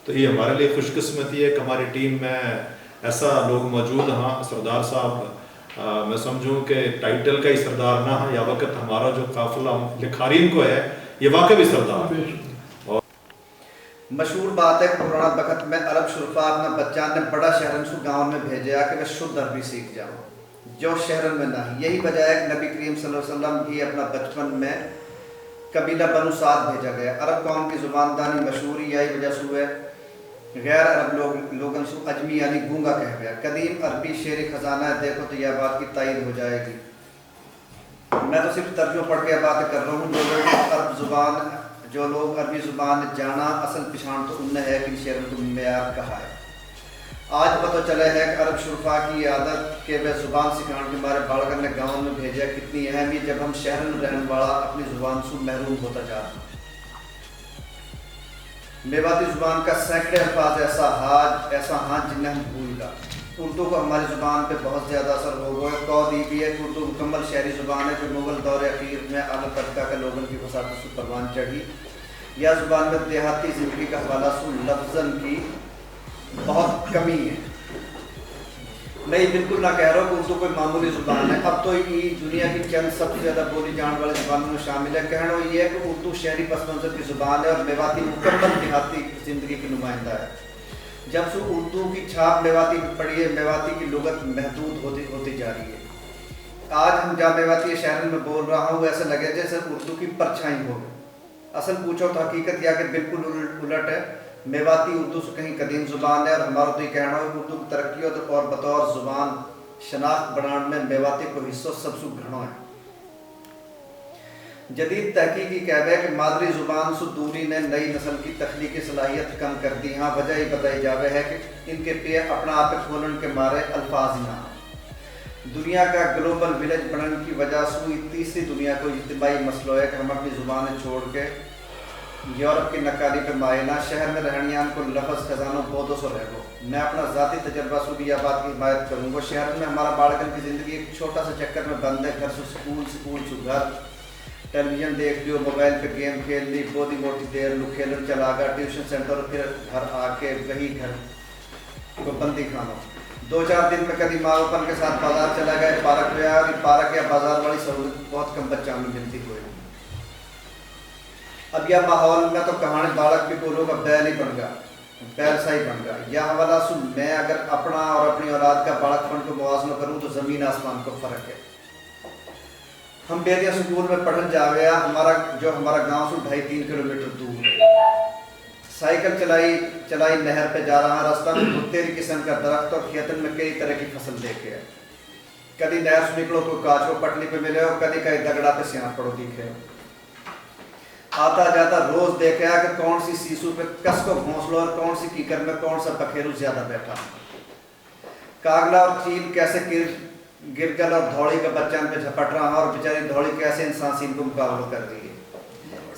تو یہ ہمارے لیے خوش قسمتی ہے کہ ہماری ٹیم میں ایسا لوگ موجود ہاں. سردار صاحب میں سمجھوں کہ ٹائٹل کا ہی سردار نہ ہے، یا وقت ہمارا جو قافلہ لکھارین کو ہے یہ واقعی بھی سردار ہے. مشہور بات ہے پرانا وقت میں عرب شرفا اپنا بچہ نے بڑا شہرن سو گاؤں میں بھیجا کہ وہ شدھ عربی سیکھ جاؤ جو شہرن میں نہیں. یہی وجہ ہے کہ نبی کریم صلی اللہ علیہ وسلم بھی اپنا بچپن میں قبیلہ بنو سعد بھیجا گیا. عرب قوم کی زبان دانی مشہوری یہی وجہ سے ہے غیر عرب لوگوں سے اجمی یعنی گونگا کہہ گیا. قدیم عربی شعر خزانہ ہے، دیکھو تو یہ بات کی تائید ہو جائے گی. میں تو صرف ترجمہ پڑھ کے بات کر رہا ہوں. جو لوگ عربی زبان جانا اصل پچھان تو انہیں ہے کہ شعر کو معیار کہا ہے. آج پتہ چلا ہے کہ عرب شرفا کی عادت کہ وہ زبان سکھانے کے بارے بالغن نے گاؤں میں بھیجا کتنی اہم ہے جب ہم شہر میں رہنے والا اپنی زبان سے محروم ہوتا جا رہا. میواتی زبان کا سینکڑے الفاظ ایسا ہاں جنہیں ہم بھول گا. اردو کو ہماری زبان پہ بہت زیادہ اثر ہو گیا. قول یہ بھی ہے کہ اردو مکمل شہری زبان ہے جو مغل دور اخیر میں اعلیٰ طبقہ کے لوگوں کی وساطت سے پروان چڑھی. یا زبان میں دیہاتی زندگی کا حوالہ سے لفظن کی بہت کمی ہے. میں یہ بالکل نہ کہہ رہا ہوں کہ اردو کوئی معمولی زبان ہے. اب تو یہ دنیا کی چند سب سے زیادہ بولی جانے والی زبانوں میں شامل ہے. کہنا یہ ہے کہ اردو شہری پس منظر کی زبان ہے اور میواتی مکمل دیہاتی زندگی کی نمائندہ ہے. جب سے اردو کی چھاپ میواتی پہ پڑی ہے میواتی کی لغت محدود ہوتی جا رہی ہے. آج ہم جہاں میواتی شہر میں بول رہا ہوں ایسا لگے جیسے اردو کی پرچھائی ہو. اصل پوچھو تو حقیقت یا کہ بالکل الٹ ہے. میواتی اردو سے کہیں قدیم زبان ہے اور ہمارا تو یہ کہنا ہے اردو کی ترقی اور بطور زبان شناخت بنانے میں میواتی کو حصہ سب سے گھنو ہے. جدید تحقیقی کہہ ہے کہ مادری زبان سے دوری نے نئی نسل کی تخلیقی صلاحیت کم کر دی. ہاں وجہ یہ بتائی جاوے ہے کہ ان کے پے اپنا آپ کھولن کے مارے الفاظ نہ. دنیا کا گلوبل ولیج بننے کی وجہ سے تیسری دنیا کو اجتماعی مسئلہ ہے کہ ہم اپنی زبانیں چھوڑ کے یورپ کی نقالی پہ مائلہ شہر میں رہنیان کو لفظ خزانوں بودوں سے رہ گو. میں اپنا ذاتی تجربہ سے بھی یہ بات کی حمایت کروں گا. شہر میں ہمارا بالغن کی زندگی ایک چھوٹا سا چکر میں بند ہے. گھر سے سکول سے گھر، ٹیلی ویژن دیکھ لیو، موبائل پہ گیم کھیل لی، بہت موٹی دیر لوگ کھیلن چلا گیا، ٹیوشن سینٹر پھر گھر آ کے وہی گھر کو بندی کھانا. 2-4 دن میں کبھی ماں باپ کے ساتھ بازار چلا گئے، پارک گیا اور پارک یا بازار والی سہولت بہت کم بچوں میں ملتی ہوئی. اب یہ ماحول میں تو کہانی بالک بھی بولوں گا بیل ہی بن گیا، بیل سا ہی بن گیا. یہ حوالہ سے میں اگر اپنا اور اپنی اولاد کا بالک فن کو موازنہ کروں تو زمین آسمان کو فرق ہے. ہم بیریا سکول میں پڑھن جا گیا ہمارا گاؤں سے 2.5-3 کلومیٹر دور. سائیکل چلائی نہر پہ جا رہا. راستہ میں بھتیری قسم کا درخت اور کھیتن میں کئی طرح کی فصل دیکھے. کدی نہر سے نکلو کوئی کاچ کو پٹلی پہ ملے اور کدی کہیں دگڑا پہ سیاح پڑو دکھے. آتا جاتا روز دیکھا کہ کون سی سیسو پہ کس کو گھونسلو اور کون سی کیکر میں کون سا پکھیرو زیادہ بیٹھا. کاغلا اور چیل کیسے گرگل اور دھوڑی کا بچان پہ جھپٹ رہا اور بیچاری دھوڑی کیسے انسان سین کو مقابلہ کر رہی ہے.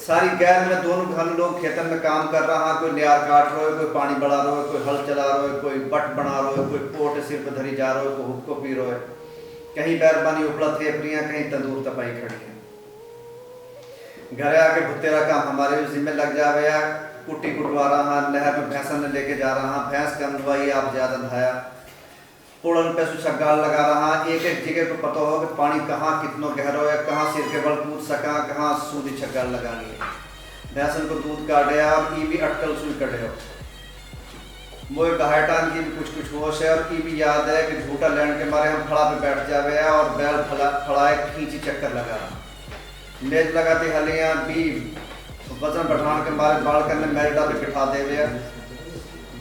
ساری گیل میں دونوں گھر لوگ کھیتن میں کام کر رہا. کوئی نیار کاٹ رہا ہے، کوئی پانی بڑھا رہا ہے، کوئی ہل چلا رہا ہے، کوئی بٹ بنا رہا ہے، کوئی پوٹ سر پہ دھری جا رہا ہے، کوئی حق کو پی رہا ہے. کہیں بیربانی اپڑا تھیپریاں، کہیں تندور تپائی کھڑی ہیں. گھر آ کے بھتیرا کام ہمارے بھی ذمہ لگ جا گیا. کٹی کٹوا رہا، نہر میں بھینسن نے لے کے جا رہا، بھینس کم دوائی آپ زیادہ دھایا. پوڑن پہ چھگال لگا رہا. ایک جگہ کو پتہ ہو کہ پانی کہاں کتنا گہرا ہے، کہاں سر کے بل کود سکا، کہاں سودی چھگال لگانی ہے. بھینسن کو دودھ کاٹیا اور ای بھی اٹکل سوئی کٹے ہو. موئے گہائٹان کی بھی کچھ ہوش ہے اور ای بھی یاد ہے کہ جھوٹا لینڈ کے مارے ہم پھڑا پہ بیٹھ جا گیا اور بیل پھڑائے کھینچی چکر لگا رہا. میز لگاتی ہلیاں بھی وزن بڑھان کے مارے بال کرنے میرڈا پہ بٹھا دے گیا.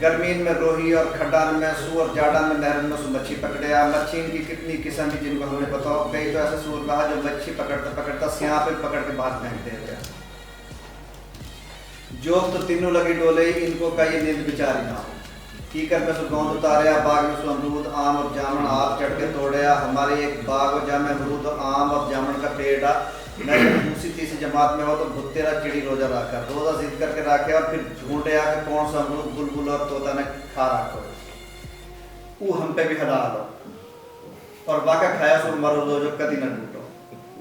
گرمین میں روہی اور کھڈان میں سو اور جاڑان میں نہرن میں سو مچھی پکڑیا. مچھین کی کتنی قسم کی جن کو ہمیں پتا ہو گئی تو ایسا سور کہا جو مچھی پکڑتا سیاہ پہ پکڑ کے باہر پھینک دے گیا. جو تو تینوں لگی ڈولے ان کو کا یہ نیند بیچاری نہ ہو. کیکر میں سو گوند اتاریا، باغ میں سو امرود آم اور جامن آپ چڑھ کے توڑیا. ہمارے ایک باغ ہو جہاں میں امرود آم اور جامن کا پیڑ آ. میں جب دوسری تیسری جماعت میں ہو تو بھتیرا چڑی روزہ رکھا، روزہ ضد کر کے رکھے اور پھر ڈھونڈے آ کہ کون سا امرود بلبل اور طوطا نے کھا رکھو. وہ ہم پہ بھی حلال ہو اور واقع کھایا سو مرو جو کدی نہ ڈوٹو.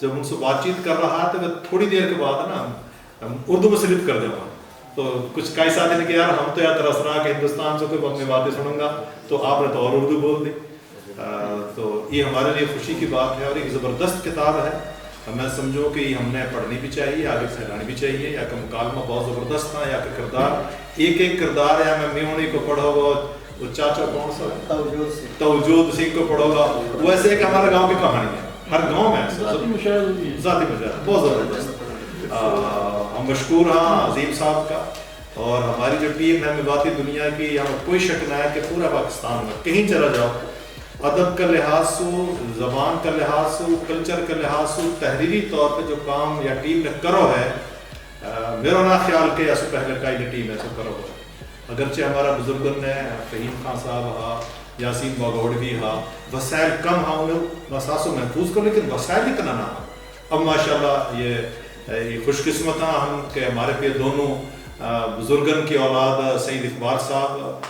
جب ان سے بات چیت کر رہا تو میں تھوڑی دیر کے بعد نا اردو میں سلپ کر جاؤں گا. تو کچھ کئی ساتھی نے کہ یار ہم تو یار ترس رہا کہ ہندوستان سے کوئی اپنی باتیں سنوں گا, تو آپ نے تو اور اردو بول دی. تو یہ ہمارے لیے خوشی کی بات ہے اور ایک زبردست کتاب ہے. میں سمجھوں کہ ہم نے پڑھنی بھی چاہیے, آگے پھیلانی بھی چاہیے. یا کہ مکالمہ بہت زبردست تھا, یا کہ کردار ایک ایک کردار ہے. میں میونی کو پڑھو گا, وہ چاچا کون سا توجود سنگھ کو پڑھو گا, ویسے ایک ہمارے گاؤں کی کہانی ہے, ہر گاؤں میں ذاتی مشاہدہ بہت زبردست. ہم مشکور ہاں عظیم صاحب کا, اور ہماری جو ٹیم ہے میواتی دنیا کی, یہاں کوئی شک نہ ہے کہ پورا پاکستان میں کہیں چلا جاؤ, ادب کا لحاظ سے, زبان کا لحاظ سے, کلچر کا لحاظ سے, تحریری طور پہ جو کام یا ٹیم نے کرو ہے, میرا نہ خیال کہ ایسے پہلے کا ہی ٹیم ایسے کرو ہے. اگرچہ ہمارا بزرگن نے فہیم خان صاحب ہا, یاسین باگوڑوی ہا, وسائل کم ہاں انہیں مساسو محفوظ کرو, لیکن وسائل اتنا نہ ہاں. اب ماشاءاللہ یہ خوش قسمت ہیں ہم کہ ہمارے پہ دونوں بزرگن کی اولاد سعید اقبال صاحب,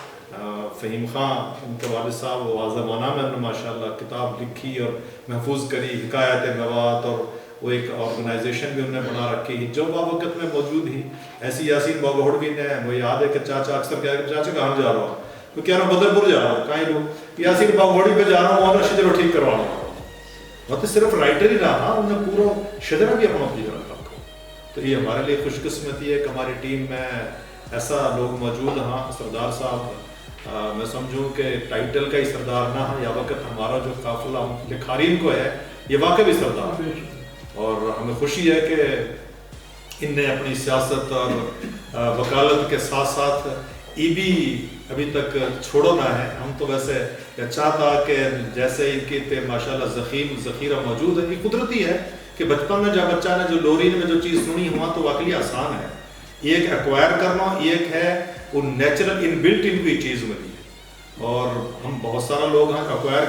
فہیم خان ان کے والد صاحب, وہ زمانہ میں انہوں نے ماشاءاللہ کتاب لکھی اور محفوظ کری, حکایت مواد, اور وہ ایک آرگنائزیشن بھی انہوں نے بنا رکھی جو وقت میں موجود ہی. ایسی یاسین باگوڑوی نے, وہ یاد ہے کہ چاچا اکثر کہا کہ چاچا کہاں جا رہا ہوں, تو کہہ رہا ہوں بدرپور جا رہا ہوں, کہیں لوگ یاسین باگوڑوی پہ جا رہا ہوں, وہاں شجر ٹھیک کروانا ہوں. وہ تو صرف رائٹر ہی رہا, انہوں نے پورا شجرہ بھی اپنا کیا رکھا. تو یہ ہمارے لیے خوش قسمتی ہے کہ ہماری ٹیم میں ایسا لوگ موجود ہاں. سردار صاحب میں سمجھوں کہ ٹائٹل کا ہی سردار نہ ہے, یا وقت ہمارا جو قافلہ لکھارین کو ہے یہ واقعی بھی سردار ہے. اور ہمیں خوشی ہے کہ ان نے اپنی سیاست اور وکالت کے ساتھ ساتھ ای بھی ابھی تک چھوڑو نہ ہے. ہم تو ویسے چاہتا کہ جیسے ان کے پہ ماشاءاللہ ذخیرہ موجود ہے. یہ قدرتی ہے کہ بچپن میں جب بچہ نے جو لوری میں جو چیز سنی ہوا تو واقعی آسان ہے. ایک ایکوائر کرنا, ایک ہے وہ نیچرل ان بلٹ ان کوئی چیز ملی ہے. اور ہم بہت سارا لوگ ہیں ایکوائر